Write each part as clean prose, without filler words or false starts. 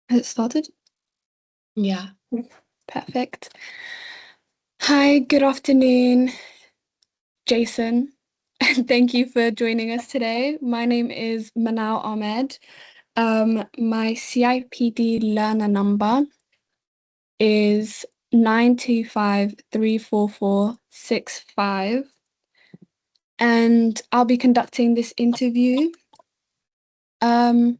Has it started? Yeah. Perfect. Hi, good afternoon, Jason, and thank you for joining us today. My name is Manal Ahmed. My CIPD learner number is 925-344-65, and I'll be conducting this interview. Um,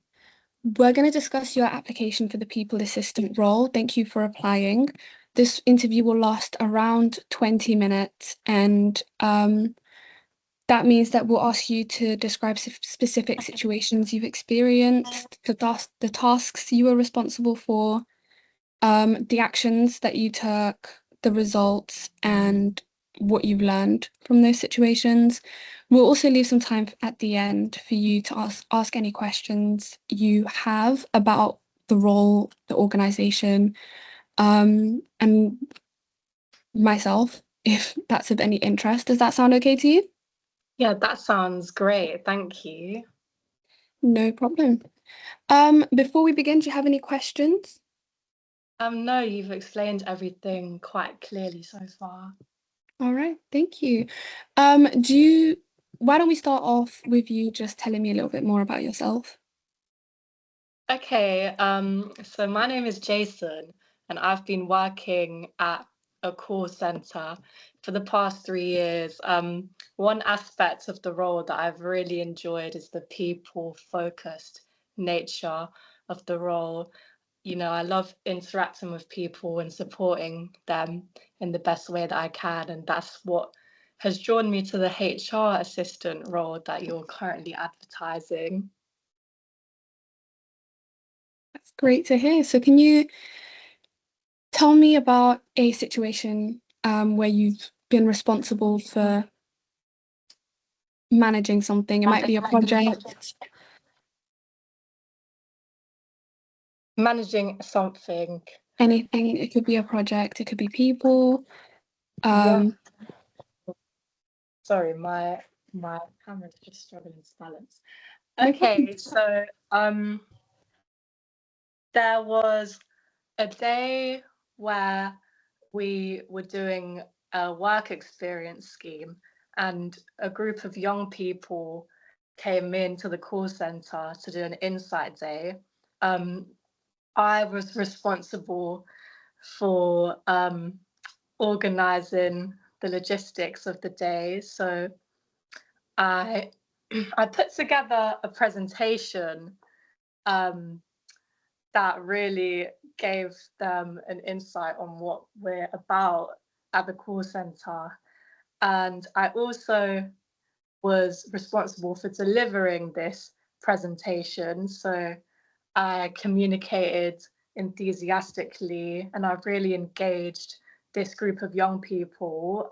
we're going to discuss your application for the people assistant role. Thank you for applying. This interview will last around 20 minutes, and that means that we'll ask you to describe specific situations you've experienced, the tasks you were responsible for, the actions that you took, the results, and what you've learned from those situations. We'll also leave some time at the end for you to ask any questions you have about the role, the organization, and myself, if that's of any interest. Does that sound okay to you? Yeah, that sounds great. Thank you. No problem. Before we begin, do you have any questions? No, you've explained everything quite clearly so far. All right, thank you. Why don't we start off with you just telling me a little bit more about yourself? Okay, so my name is Jason, and I've been working at a call center for the past 3 years. One aspect of the role that I've really enjoyed is the people-focused nature of the role. I love interacting with people and supporting them in the best way that I can. And that's what has drawn me to the HR assistant role that you're currently advertising. That's great to hear. So can you tell me about a situation where you've been responsible for managing something? It might be a project, Managing something. anything. It could be a project, it could be people. Yeah, Um, sorry, my camera's just struggling to balance. no problem. Okay, so there was a day where we were doing a work experience scheme, and a group of young people came into the call center to do an insight day. Um, I was responsible for organizing the logistics of the day. So I I put together a presentation um, that really gave them an insight on what we're about at the call center. And I also was responsible for delivering this presentation. So I communicated enthusiastically and I really engaged this group of young people.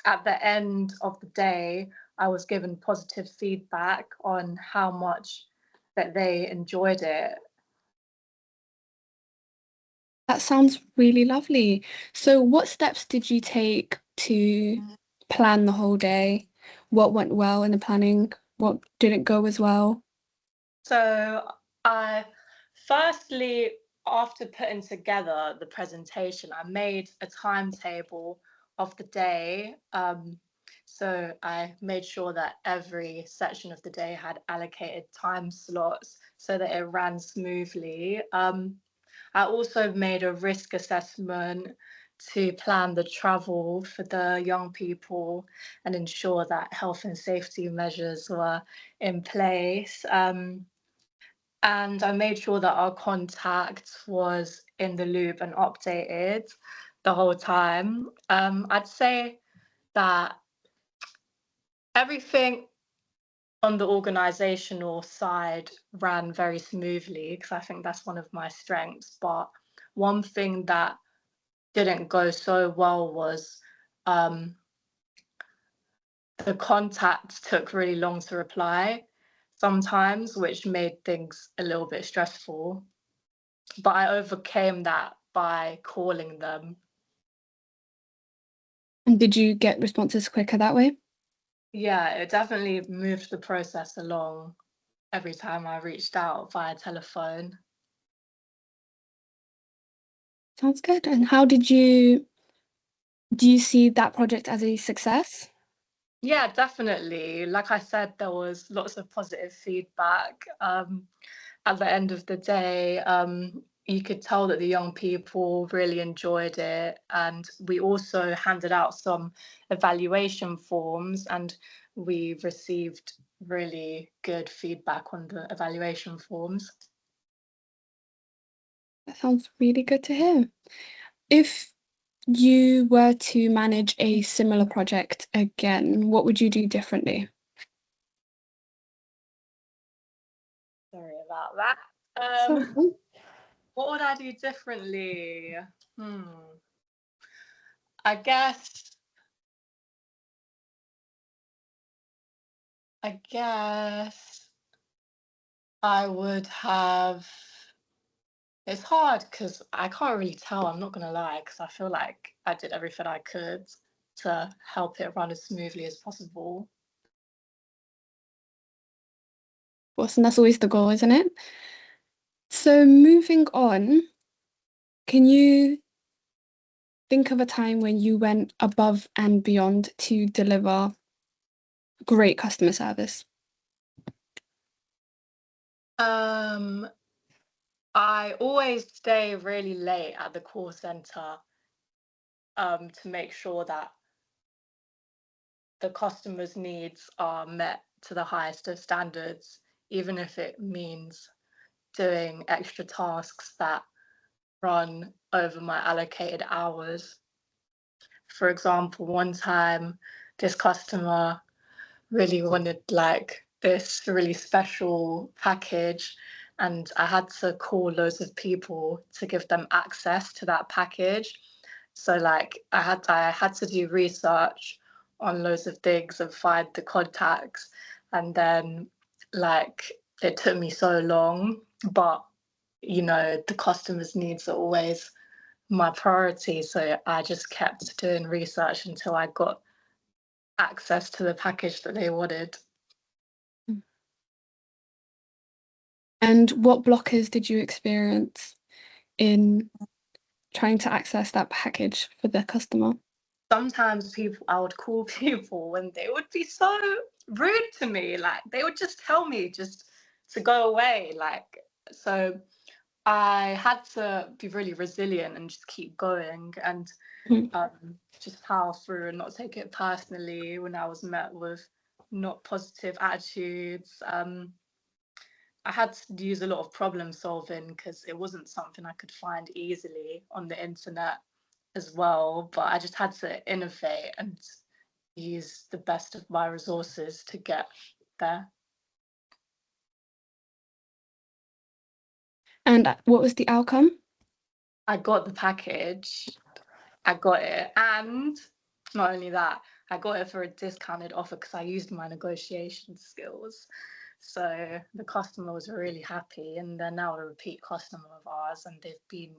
At the end of the day, I was given positive feedback on how much that they enjoyed it. That sounds really lovely. So what steps did you take to plan the whole day? What went well in the planning? What didn't go as well? So I firstly, after putting together the presentation, I made a timetable of the day. So I made sure that every section of the day had allocated time slots so that it ran smoothly. I also made a risk assessment to plan the travel for the young people and ensure that health and safety measures were in place. And I made sure that our contact was in the loop and updated the whole time. I'd say that everything on the organizational side ran very smoothly because I think that's one of my strengths. But one thing that didn't go so well was um, the contact took really long to reply sometimes, which made things a little bit stressful. But I overcame that by calling them. And did you get responses quicker that way? Yeah, it definitely moved the process along every time I reached out via telephone. Sounds good. And how do you see that project as a success? Yeah, definitely. Like I said, there was lots of positive feedback. At the end of the day, you could tell that the young people really enjoyed it. And we also handed out some evaluation forms, and we received really good feedback on the evaluation forms. That sounds really good to hear. If you were to manage a similar project again, what would you do differently? Sorry about that. So, What would I do differently? Hmm. I guess I guess I would have. It's hard because I can't really tell. I'm not gonna lie, because I feel like I did everything I could to help it run as smoothly as possible. of course, and that's always the goal, isn't it? So, moving on, can you think of a time when you went above and beyond to deliver great customer service? Um, I always stay really late at the call center to make sure that the customer's needs are met to the highest of standards, even if it means doing extra tasks that run over my allocated hours. For example, one time this customer really wanted like this really special package, and I had to call loads of people to give them access to that package. So like I had to do research on loads of things and find the contacts, and then like it took me so long, but the customer's needs are always my priority. So I just kept doing research until I got access to the package that they wanted. And what blockers did you experience in trying to access that package for the customer? Sometimes I would call people and they would be so rude to me. Like they would just tell me just to go away. So I had to be really resilient and just keep going and Mhm. just power through and not take it personally when I was met with not positive attitudes. I had to use a lot of problem solving because it wasn't something I could find easily on the internet as well. But I just had to innovate and use the best of my resources to get there. And what was the outcome? I got the package, I got it, and not only that, I got it for a discounted offer because I used my negotiation skills. So the customer was really happy, and they're now a repeat customer of ours, and they've been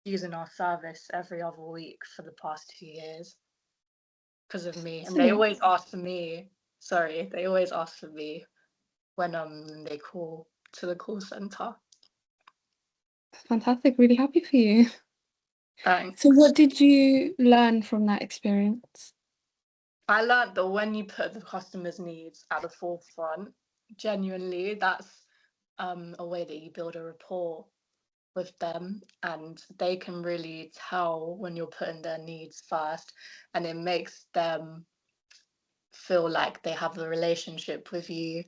using our service every other week for the past 2 years because of me. And they Excellent. always ask for me. Sorry, they always ask for me when they call to the call center. Fantastic. Really happy for you. So, Thanks. what did you learn from that experience? I learned that when you put the customer's needs at the forefront, genuinely, that's a way that you build a rapport with them, and they can really tell when you're putting their needs first, and it makes them feel like they have a relationship with you.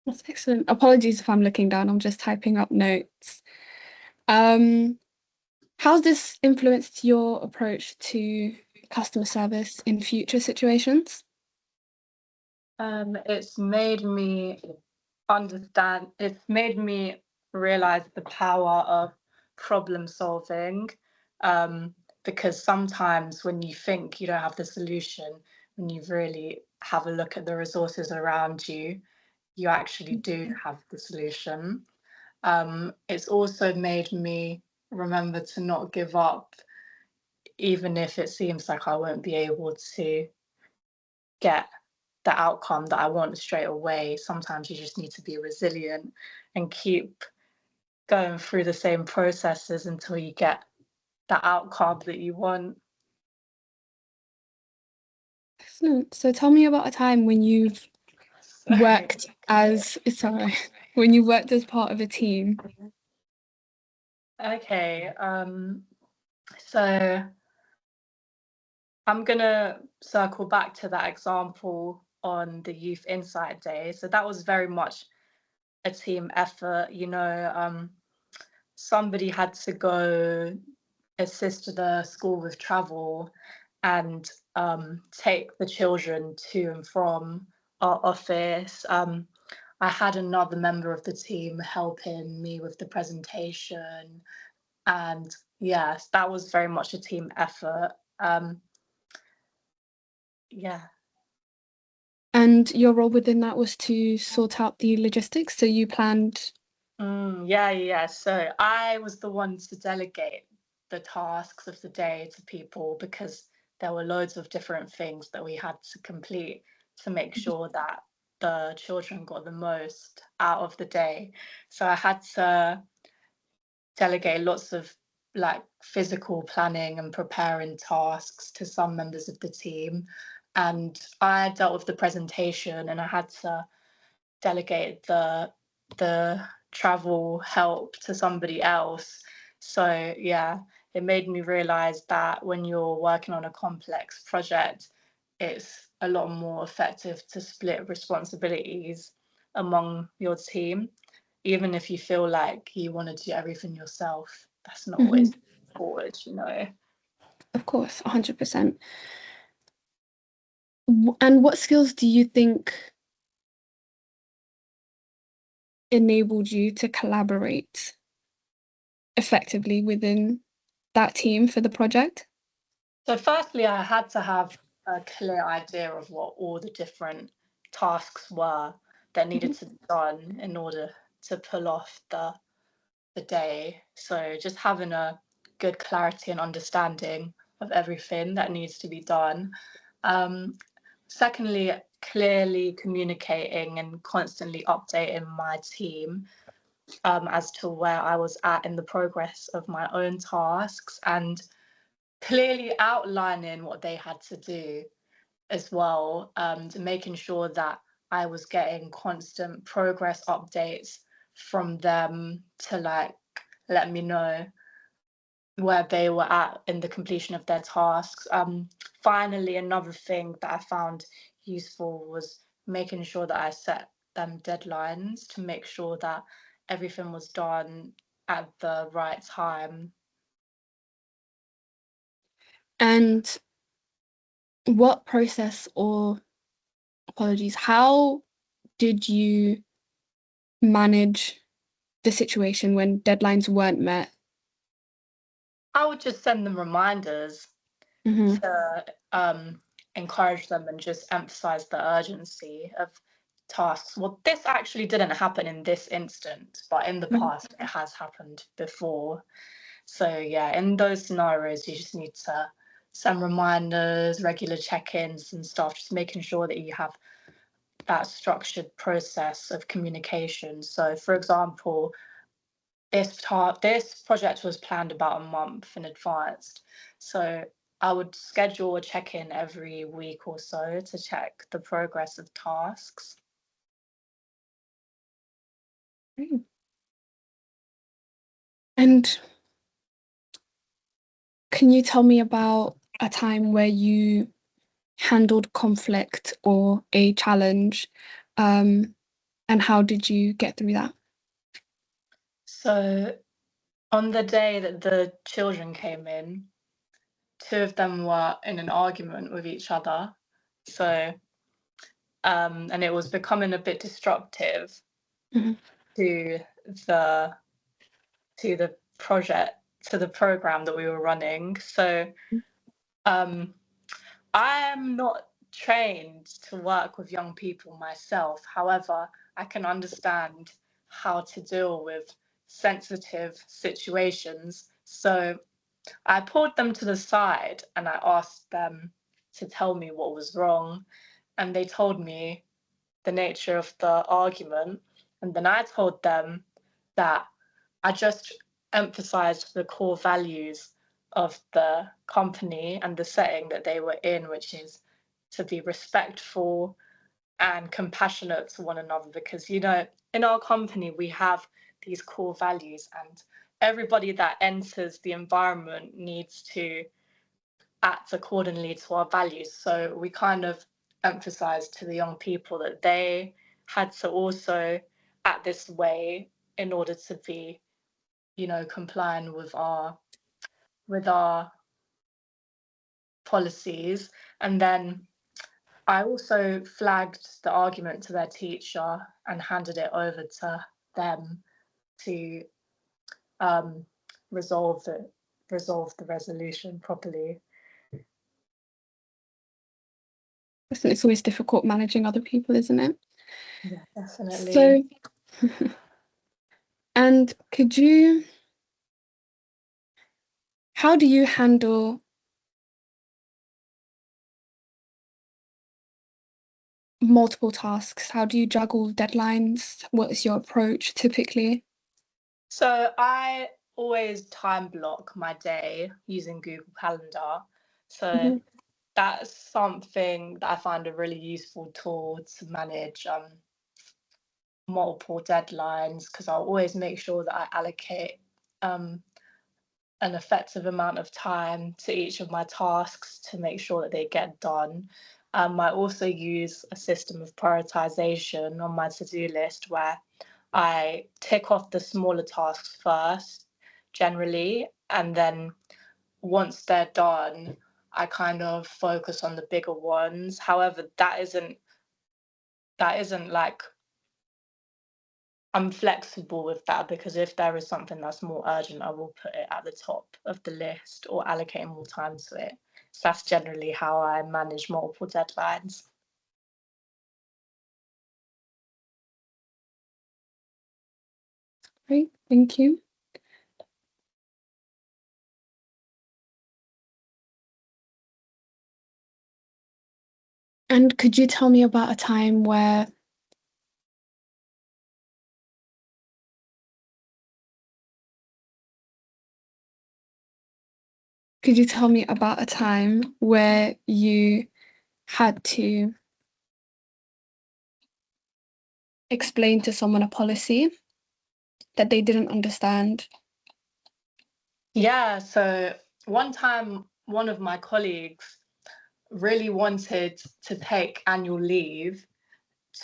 That's excellent. Apologies if I'm looking down, I'm just typing up notes. Um, how's this influenced your approach to customer service in future situations? It's made me understand, it's made me realize the power of problem solving. Um, because sometimes when you think you don't have the solution, when you really have a look at the resources around you, you actually do have the solution. It's also made me remember to not give up, even if it seems like I won't be able to get the outcome that I want straight away. Sometimes you just need to be resilient and keep going through the same processes until you get the outcome that you want. Excellent. So tell me about a time when you've Sorry. sorry, when you worked as part of a team. Okay, so I'm gonna circle back to that example on the Youth Insight Day. So that was very much a team effort. Somebody had to go assist the school with travel and take the children to and from our office. I had another member of the team helping me with the presentation, and yes, that was very much a team effort. Yeah. And your role within that was to sort out the logistics. So you planned. Yeah. So I was the one to delegate the tasks of the day to people because there were loads of different things that we had to complete to make sure that the children got the most out of the day. So I had to delegate lots of like physical planning and preparing tasks to some members of the team. And I dealt with the presentation and I had to delegate the travel help to somebody else. So yeah, it made me realize that when you're working on a complex project, it's a lot more effective to split responsibilities among your team, even if you feel like you want to do everything yourself. That's not always Mhm. forward. Of course, 100%. And what skills do you think enabled you to collaborate effectively within that team for the project? So firstly, I had to have a clear idea of what all the different tasks were that needed Mhm. to be done in order to pull off the day. So just having a good clarity and understanding of everything that needs to be done. Um, Secondly, clearly communicating and constantly updating my team as to where I was at in the progress of my own tasks and clearly outlining what they had to do as well, to making sure that I was getting constant progress updates from them to like let me know where they were at in the completion of their tasks. Finally, another thing that I found useful was making sure that I set them deadlines to make sure that everything was done at the right time. And what process or apologies, how did you manage the situation when deadlines weren't met? I would just send them reminders Hmm. to encourage them and just emphasize the urgency of tasks. Well, this actually didn't happen in this instance, but in the past it has happened before. So yeah, in those scenarios, you just need to send reminders, regular check-ins and stuff, just making sure that you have that structured process of communication. So for example, this project was planned about a month in advance. So I would schedule a check-in every week or so to check the progress of tasks. And can you tell me about a time where you handled conflict or a challenge, um, and how did you get through that? So on the day that the children came in, two of them were in an argument with each other. So and it was becoming a bit disruptive Mhm. to the project, to the program that we were running. So um I am not trained to work with young people myself. However, I can understand how to deal with sensitive situations. So I pulled them to the side and I asked them to tell me what was wrong. And they told me the nature of the argument. And then I told them that I just emphasized the core values of the company and the setting that they were in, which is to be respectful and compassionate to one another. Because, you know, in our company, we have these core values, and everybody that enters the environment needs to act accordingly to our values. So we kind of emphasized to the young people that they had to also act this way in order to be, you know, compliant with our policies. And then I also flagged the argument to their teacher and handed it over to them to um, resolve the resolution properly. It's always difficult managing other people, isn't it? Yeah, definitely. So, and how do you handle multiple tasks? How do you juggle deadlines? What is your approach typically? So I always time block my day using Google Calendar. So Mhm. that's something that I find a really useful tool to manage multiple deadlines, because I'll always make sure that I allocate um, an effective amount of time to each of my tasks to make sure that they get done. I also use a system of prioritization on my to-do list where I tick off the smaller tasks first, generally, and then once they're done, I kind of focus on the bigger ones. However, that isn't like, I'm flexible with that, because if there is something that's more urgent, I will put it at the top of the list or allocate more time to it. So that's generally how I manage multiple deadlines. Great, thank you. And could you tell me about a time where you had to explain to someone a policy that they didn't understand? Yeah, so one time, one of my colleagues really wanted to take annual leave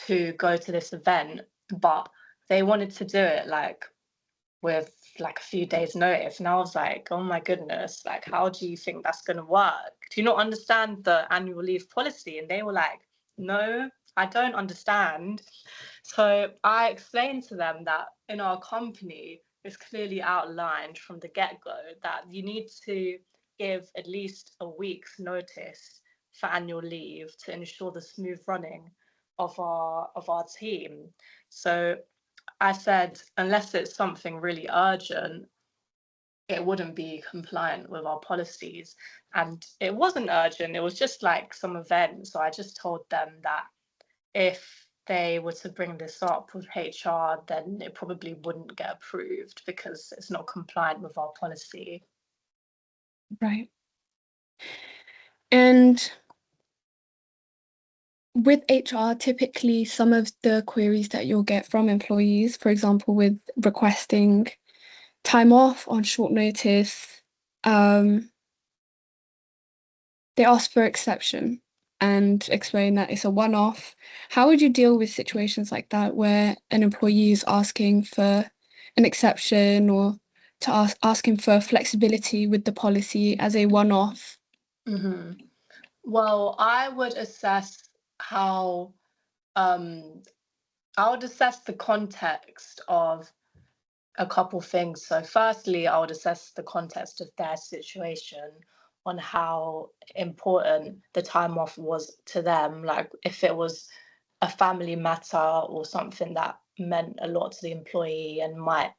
to go to this event, but they wanted to do it like with like a few days notice, and I was like, oh my goodness, like how do you think that's going to work? Do you not understand the annual leave policy? And they were like, no, I don't understand. So I explained to them that in our company it's clearly outlined from the get-go that you need to give at least a week's notice for annual leave to ensure the smooth running of our team. So I said, unless it's something really urgent, it wouldn't be compliant with our policies. And it wasn't urgent, it was just like some event. So I just told them that if they were to bring this up with HR, then it probably wouldn't get approved because it's not compliant with our policy. Right. And with HR, typically some of the queries that you'll get from employees, for example, with requesting time off on short notice, they ask for exception and explain that it's a one-off. How would you deal with situations like that where an employee is asking for an exception or asking for flexibility with the policy as a one-off? Mhm. Well, um, I would assess the context of a couple things. So, firstly, I would assess the context of their situation on how important the time off was to them. Like, if it was a family matter or something that meant a lot to the employee and might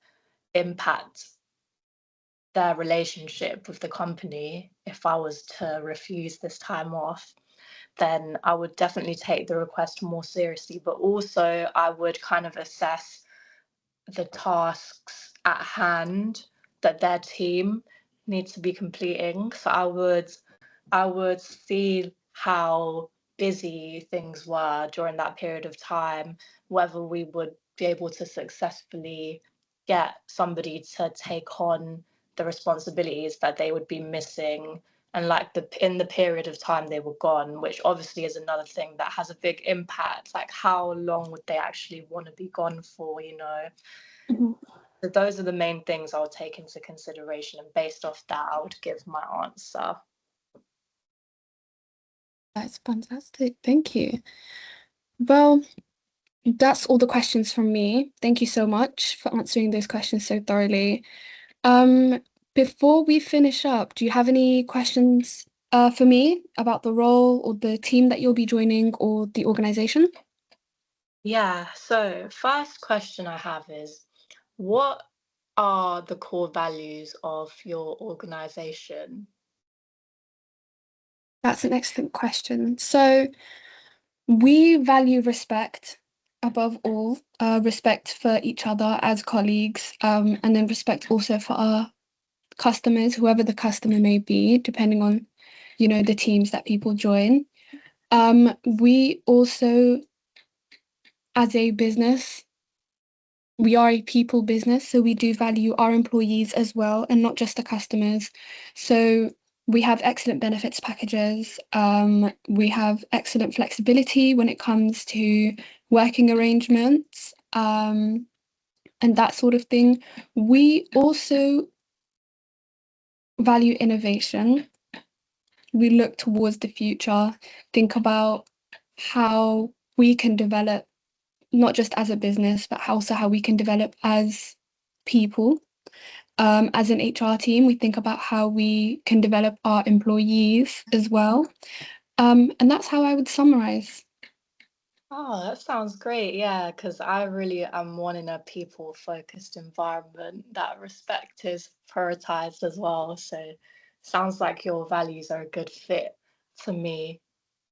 impact their relationship with the company, if I was to refuse this time off, then I would definitely take the request more seriously. But also, I would kind of assess the tasks at hand that their team needs to be completing. So I would see how busy things were during that period of time, whether we would be able to successfully get somebody to take on the responsibilities that they would be missing, and like in the period of time they were gone, which obviously is another thing that has a big impact, like how long would they actually want to be gone for, you know. Mhm. So those are the main things I would take into consideration, and based off that I would give my answer. That's fantastic. Thank you. Well, that's all the questions from me. Thank you so much for answering those questions so thoroughly. Um, Before we finish up, do you have any questions for me about the role or the team that you'll be joining or the organization? Yeah, so first question I have is, what are the core values of your organization? That's an excellent question. So we value respect above all, respect for each other as colleagues, and then respect also for our customers, whoever the customer may be, depending on, the teams that people join. We also, as a business, we are a people business, so we do value our employees as well, and not just the customers. So we have excellent benefits packages. We have excellent flexibility when it comes to working arrangements, and that sort of thing. We also value innovation. We look towards the future, think about how we can develop, not just as a business, but also how we can develop as people. As an HR team, we think about how we can develop our employees as well. And that's how I would summarize. Oh, that sounds great. Yeah, because I really am wanting a people-focused environment that respect is prioritized as well. So sounds like your values are a good fit for me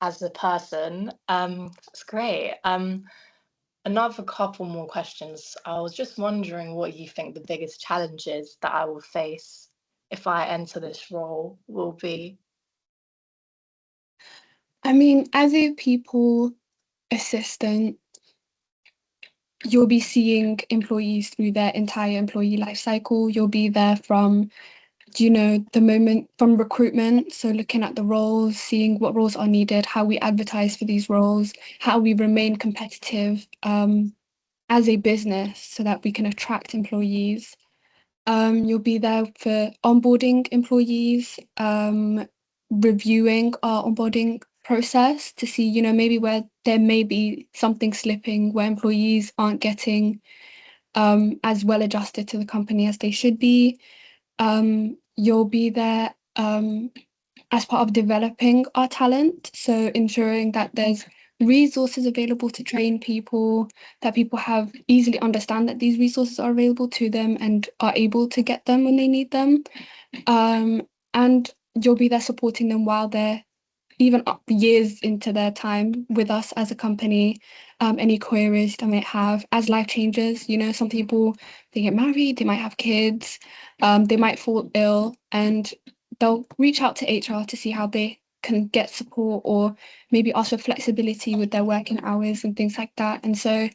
as a person. That's great. Another couple more questions. I was just wondering what you think the biggest challenges that I will face if I enter this role will be. I mean, as a people assistant, you'll be seeing employees through their entire employee life cycle. You'll be there from, the moment from recruitment. So looking at the roles, seeing what roles are needed, how we advertise for these roles, how we remain competitive as a business so that we can attract employees. You'll be there for onboarding employees, reviewing our onboarding process to see, maybe where there may be something slipping, where employees aren't getting as well adjusted to the company as they should be. You'll be there as part of developing our talent, so ensuring that there's resources available to train people, that people have easily understand that these resources are available to them and are able to get them when they need them. And you'll be there supporting them while they're even up years into their time with us as a company. Any queries they might have as life changes, some people, they get married, they might have kids, they might fall ill, and they'll reach out to HR to see how they can get support or maybe ask for flexibility with their working hours and things like that. And so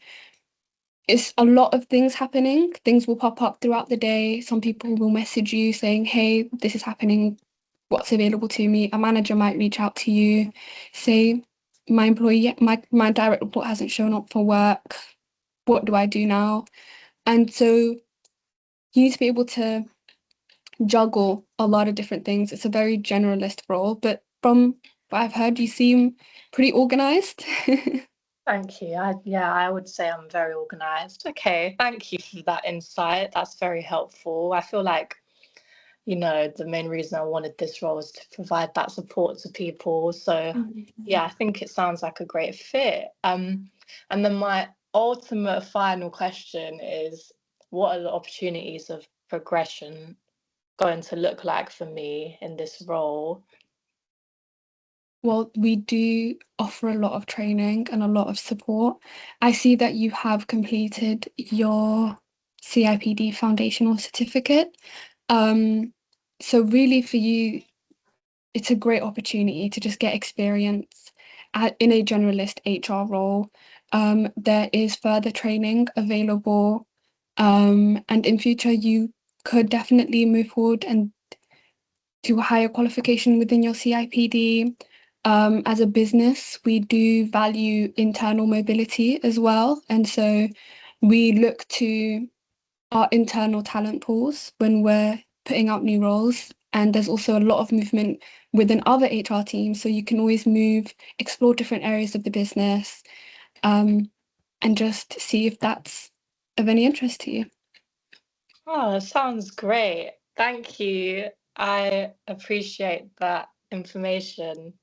it's a lot of things happening. Things will pop up throughout the day. Some people will message you saying, hey, this is happening. What's available to me? A manager might reach out to you, say, my direct report hasn't shown up for work. What do I do now? And so you need to be able to juggle a lot of different things. It's a very generalist role, but from what I've heard, you seem pretty organized. Thank you. Yeah, I would say I'm very organized. Okay, thank you for that insight. That's very helpful. I feel like, the main reason I wanted this role is to provide that support to people. So, yeah, I think it sounds like a great fit. And then my ultimate final question is, what are the opportunities of progression going to look like for me in this role? Well, we do offer a lot of training and a lot of support. I see that you have completed your CIPD foundational certificate. So really for you, it's a great opportunity to just get experience in a generalist HR role. There is further training available, and in future you could definitely move forward and do a higher qualification within your CIPD. As a business, we do value internal mobility as well, and so we look to our internal talent pools when we're putting out new roles. And there's also a lot of movement within other HR teams. So you can always move, explore different areas of the business, and just see if that's of any interest to you. Oh, that sounds great. Thank you. I appreciate that information.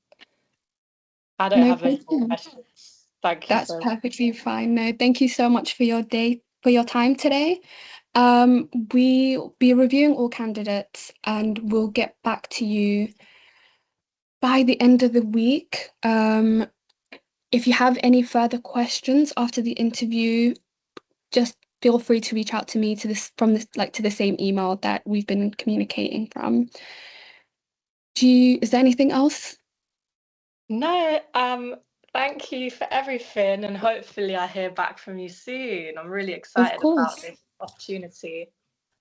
I don't No have any more problem. questions. Thank you That's so much. perfectly fine. No, thank you so much for for your time today. We'll be reviewing all candidates and we'll get back to you by the end of the week. If you have any further questions after the interview, just feel free to reach out to me to to the same email that we've been communicating from. Is there anything else? No, thank you for everything, and hopefully I hear back from you soon. I'm really Of excited about course. this opportunity.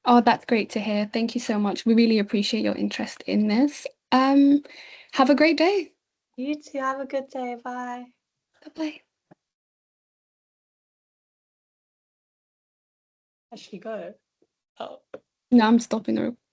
Oh, that's great to hear. Thank you so much. We really appreciate your interest in this. Have a great day. You too, have a good day. Bye. Bye-bye. Actually go. Oh. No, I'm stopping the recording.